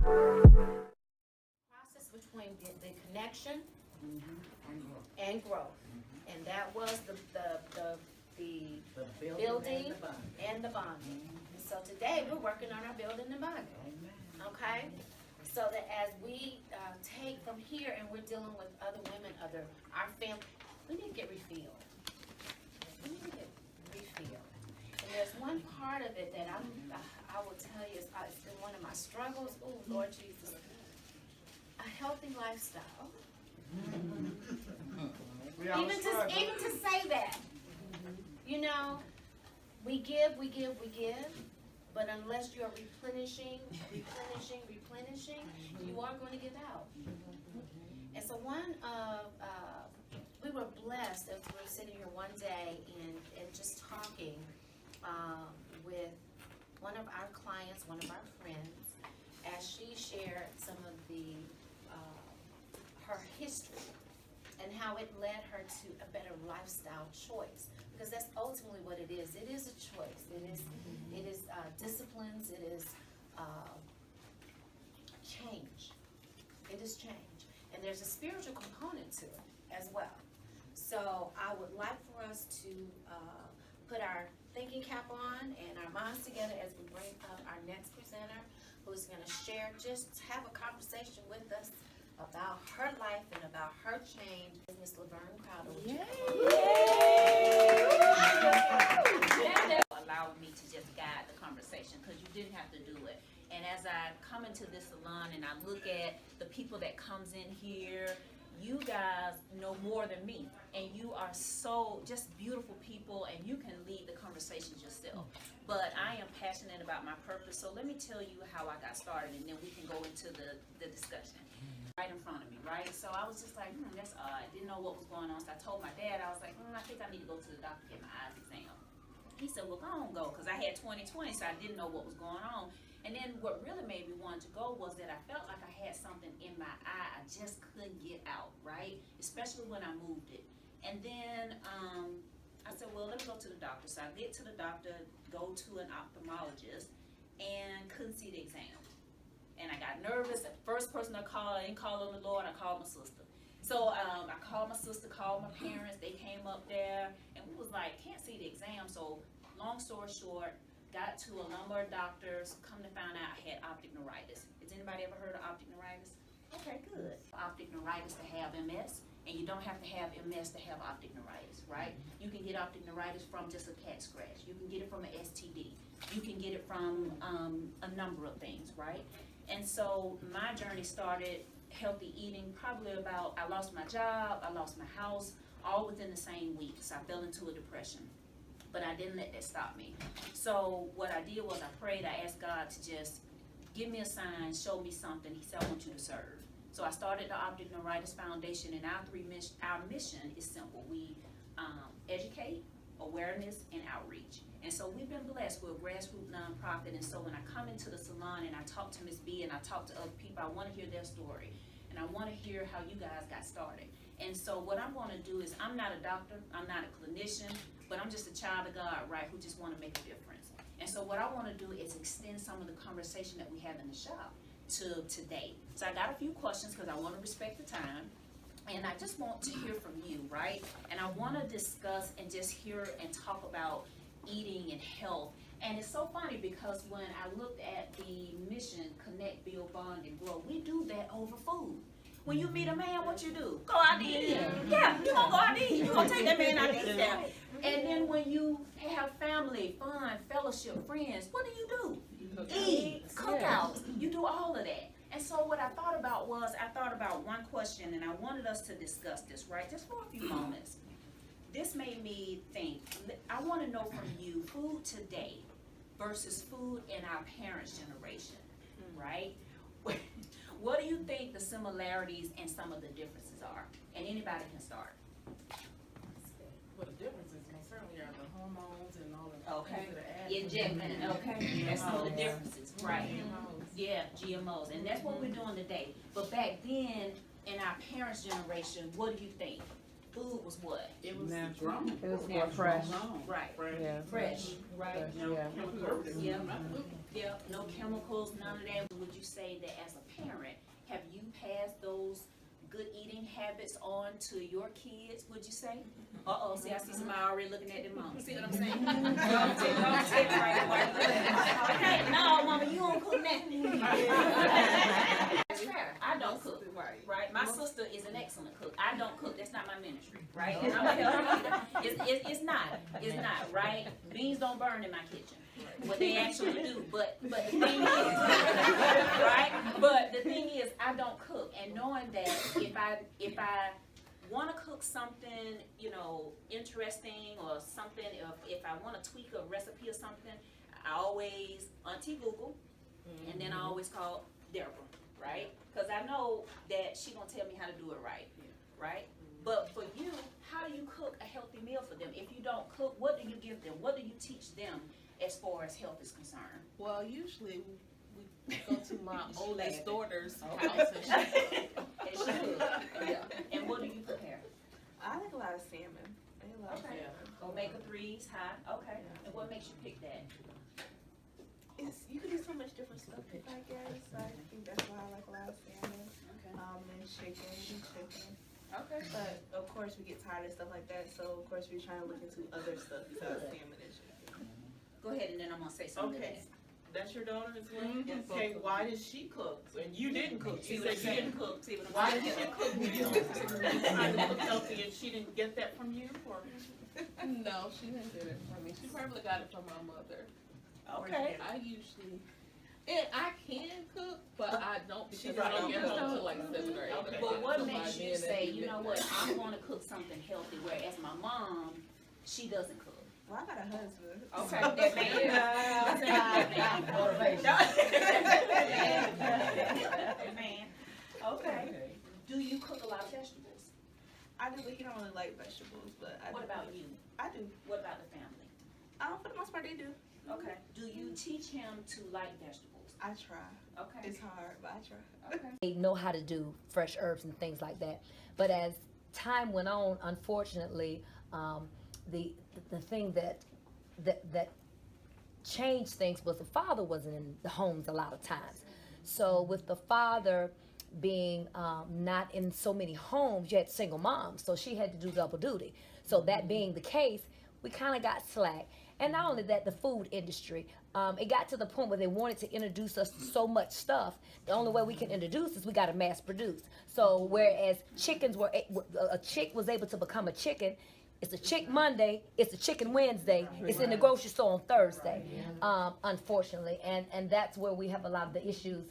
Process between the connection and growth. And that was the building and the bonding. And so today we're working on our building and bonding. Okay? So that as we take from here and we're dealing with other women, our family, we need to get refilled. We need to get refilled. And there's one part of it that I will tell you, it's been one of my struggles. Oh, Lord Jesus. A healthy lifestyle. Even to say that, you know, we give, but unless you're replenishing, you are going to give out. And so we were blessed as we were sitting here one day and just talking with one of our clients, one of our friends, as she shared some of her history and how it led her to a better lifestyle choice, because that's ultimately what it is. It is a choice. It is disciplines. It is change. It is change, and there's a spiritual component to it as well. So I would like for us to put our thinking cap on and our minds together as we bring up our next presenter, who's going to share, just have a conversation with us about her life and about her change. Miss Laverne Crowder. Allowed me to just guide the conversation, because you didn't have to do it. And as I come into this salon and I look at the people that comes in here, you guys know more than me, and you are so just beautiful people, and you can lead the conversations yourself. But I am passionate about my purpose, so let me tell you how I got started, and then we can go into the discussion. Right in front of me, right? So I was just like, that's odd. Didn't know what was going on. So I told my dad, I was like, I think I need to go to the doctor to get my eyes examined. He said, well, go on, go, because I had 20/20, so I didn't know what was going on. And then what really made me want to go was that I felt like I had something in my eye I just couldn't get out, right? Especially when I moved it. And then I said, well, let me go to the doctor. So I get to the doctor, go to an ophthalmologist, and couldn't see the exam. And I got nervous. The first person I called, I didn't call on the Lord, I called my sister. So I called my sister, called my parents, they came up there, and we was like, can't see the exam. So long story short, got to a number of doctors, come to find out I had optic neuritis. Has anybody ever heard of optic neuritis? Okay, good. Optic neuritis to have MS, and you don't have to have MS to have optic neuritis, right? You can get optic neuritis from just a cat scratch. You can get it from an STD. You can get it from a number of things, right? And so my journey started healthy eating probably about, I lost my job, I lost my house, all within the same week. So I fell into a depression, but I didn't let that stop me. So what I did was I prayed, I asked God to just give me a sign, show me something. He said, I want you to serve. So I started the Optic Neuritis Foundation, and our mission is simple. We educate, awareness, and outreach. And so we've been blessed. We're a grassroots nonprofit, and so when I come into the salon and I talk to Ms. B and I talk to other people, I want to hear their story, and I want to hear how you guys got started. And so what I'm going to do is, I'm not a doctor, I'm not a clinician, but I'm just a child of God, right, who just want to make a difference. And so what I want to do is extend some of the conversation that we have in the shop to today. So I got a few questions because I want to respect the time. And I just want to hear from you, right? And I want to discuss and just hear and talk about eating and health. And it's so funny because when I looked at the mission, connect, build, bond, and grow, we do that over food. When you meet a man, what you do? Go out to eat. Yeah, you gonna go out to eat. You gonna take that man out to eat now. And then when you have family, fun, fellowship, friends, what do? Eat, cookouts. You do all of that. And so what I thought about was, I thought about one question, and I wanted us to discuss this, right, just for a few moments. This made me think, I want to know from you, food today versus food in our parents' generation, right? What do you think the similarities and some of the differences are? And anybody can start. Well, the differences certainly are the hormones and all of Okay. the Injecting, okay. That's some of the differences, right? Yeah, GMOs. And that's what we're doing today. But back then, in our parents' generation, what do you think? Food was what? It was natural. It was more fresh. Right. Yeah. Fresh, right? Yeah. Yep, no chemicals, none of that. Would you say that as a habits on to your kids, would you say? Uh-oh, see, I see somebody already looking at their mom. See what I'm saying? Don't take it right away. Okay, no, mama, you don't cook nothing. That's fair. I don't cook, right? My sister is an excellent cook. I don't cook. That's not my ministry, right? And I'm gonna help you either. It's not, right? Beans don't burn in my kitchen. What they actually do, but the thing is, right? But the thing is, I don't cook, and knowing that if I want to cook something, you know, interesting or something, if I want to tweak a recipe or something, I always Auntie Google, and then I always call Deborah, right? Because I know that she gonna tell me how to do it right, right? But for you, how do you cook a healthy meal for them? If you don't cook, what do you give them? What do you teach them as far as health is concerned? Well, usually we go to my oldest daughter's Okay. house and she And she cook. yeah. And what do you prepare? I like a lot of salmon. I like a lot of Okay. salmon. Omega 3s, high. Okay. And what makes you pick that? You can do so much different stuff, I guess. I think that's why I like a lot of salmon. Okay. And chicken. Okay. But of course we get tired of stuff like that, so of course we're trying to look into other stuff besides salmon and chicken. Go ahead, and then I'm gonna say something Okay. to that. That's your daughter as well? Mhm. Okay, why does she cook? And you didn't cook. See You what I'm said you saying? didn't cook. See what I'm Why saying? did you cook meals? You trying to cook healthy and she didn't get that from you? Or? No, she didn't get it from me. She probably got it from my mother. Okay. I usually, and I can cook, but I don't because She's I don't right. get home till like 7 or 8 Okay. o'clock. But what So by makes you then, say, it'd be you know midnight. what, I'm gonna cook something healthy, whereas my mom, she doesn't cook? Well, I got a husband. Okay, that man. Okay. Do you cook a lot of vegetables? I do, but he don't really like vegetables. But I What do. about you? I do. What about the family? For the most part, they do. Okay. Do you teach him to like vegetables? I try. Okay. It's hard, but I try. Okay. They know how to do fresh herbs and things like that. But as time went on, unfortunately, the thing that changed things was the father wasn't in the homes a lot of times. So with the father being not in so many homes, you had single moms, so she had to do double duty. So that being the case, we kind of got slack. And not only that, the food industry, it got to the point where they wanted to introduce us to so much stuff. The only way we can introduce is we got to mass produce. So whereas chickens were, a chick was able to become a chicken, it's a chick Monday, it's a chicken Wednesday, it's in the grocery store on Thursday, unfortunately. And that's where we have a lot of the issues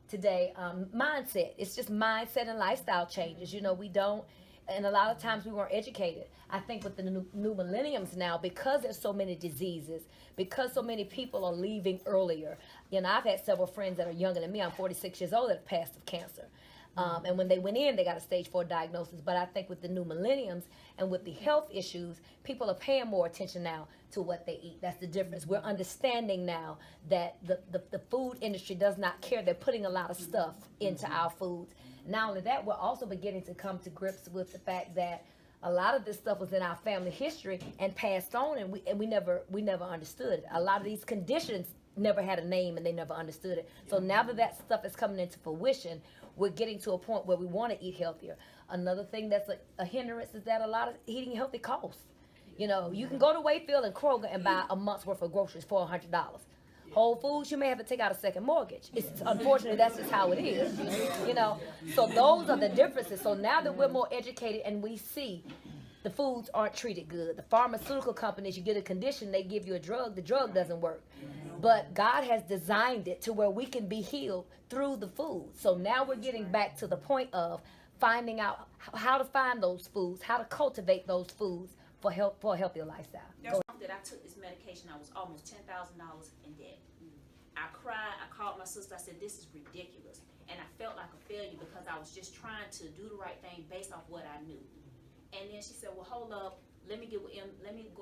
today. Mindset, it's just mindset and lifestyle changes. You know, we don't, and a lot of times we weren't educated. I think with the new millenniums now, because there's so many diseases, because so many people are leaving earlier. You know, I've had several friends that are younger than me. I'm 46 years old that have passed of cancer. And when they went in, they got a stage 4 diagnosis. But I think with the new millenniums and with the health issues, people are paying more attention now to what they eat. That's the difference. We're understanding now that the food industry does not care. They're putting a lot of stuff into our foods. Not only that, we're also beginning to come to grips with the fact that a lot of this stuff was in our family history and passed on, and we never understood it. A lot of these conditions never had a name, and they never understood it. So now that stuff is coming into fruition, we're getting to a point where we want to eat healthier. Another thing that's a hindrance is that a lot of eating healthy costs. You know, you can go to Wayfield and Kroger and buy a month's worth of groceries for $100. Whole Foods, you may have to take out a second mortgage. It's unfortunately that's just how it is. You know, so those are the differences. So now that we're more educated and we see the foods aren't treated good, the pharmaceutical companies, you get a condition, they give you a drug, the drug doesn't work. But God has designed it to where we can be healed through the food. So now we're getting back to the point of finding out how to find those foods, how to cultivate those foods for a healthier lifestyle. That I took this medication, I was almost $10,000 in debt. I cried, I called my sister, I said, this is ridiculous. And I felt like a failure because I was just trying to do the right thing based off what I knew. And then she said, well, hold up, let me go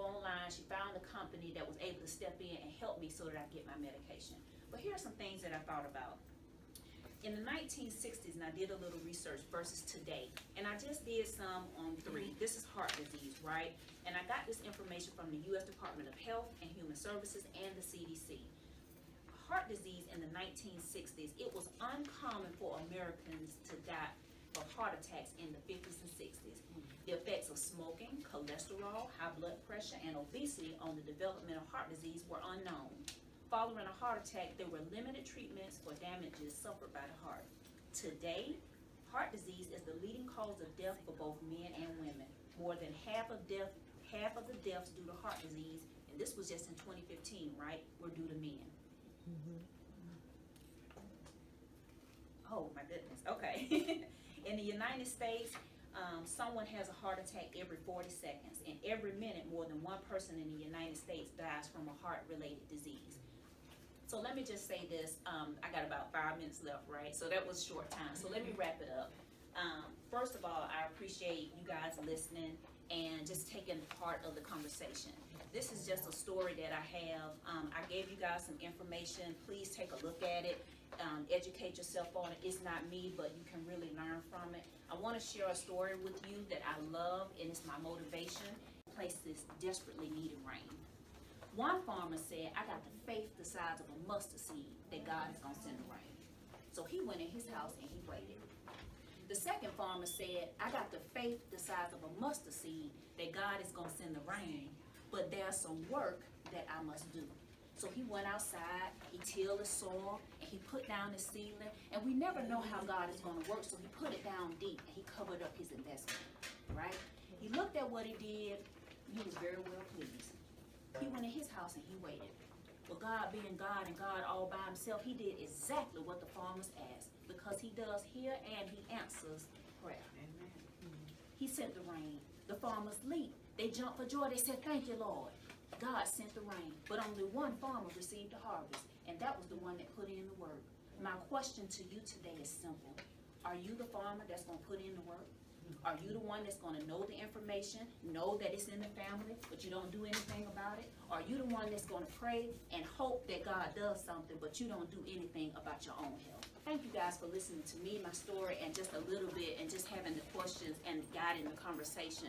online. She found a company that was able to step in and help me so that I get my medication. But here are some things that I thought about. In the 1960s, and I did a little research versus today, and I just did some on 3. This is heart disease, right? And I got this information from the U.S. Department of Health and Human Services and the CDC. Heart disease in the 1960s, it was uncommon for Americans to die of heart attacks in the 50s and 60s. The effects of smoking, cholesterol, high blood pressure, and obesity on the development of heart disease were unknown. Following a heart attack, there were limited treatments for damages suffered by the heart. Today, heart disease is the leading cause of death for both men and women. More than half of the deaths due to heart disease, and this was just in 2015, right, were due to men. Oh my goodness, okay. In the United States, someone has a heart attack every 40 seconds, and every minute more than one person in the United States dies from a heart-related disease. So let me just say this, I got about 5 minutes left, right? So that was short time, so let me wrap it up. First of all, I appreciate you guys listening and just taking part of the conversation. This is just a story that I have. I gave you guys some information. Please take a look at it. Educate yourself on it. It's not me, but you can really learn from it. I want to share a story with you that I love, and it's my motivation. Places desperately needing rain. One farmer said, I got the faith the size of a mustard seed that God is going to send the rain. So he went in his house and he waited. The second farmer said, I got the faith the size of a mustard seed that God is going to send the rain, but there's some work that I must do. So he went outside, he tilled the soil, and he put down the seedling, and we never know how God is going to work, so he put it down deep, and he covered up his investment, right? He looked at what he did, he was very well pleased. He went in his house and he waited. But God being God and God all by himself, he did exactly what the farmers asked, because he does hear and he answers prayer. He sent the rain. The farmers leaped. They jumped for joy. They said, thank you, Lord. God sent the rain, but only one farmer received the harvest, and that was the one that put in the work. My question to you today is simple. Are you the farmer that's going to put in the work? Are you the one that's going to know the information, know that it's in the family, but you don't do anything about it? Are you the one that's going to pray and hope that God does something, but you don't do anything about your own health? Thank you guys for listening to me, my story, and just a little bit, and just having the questions and guiding the conversation.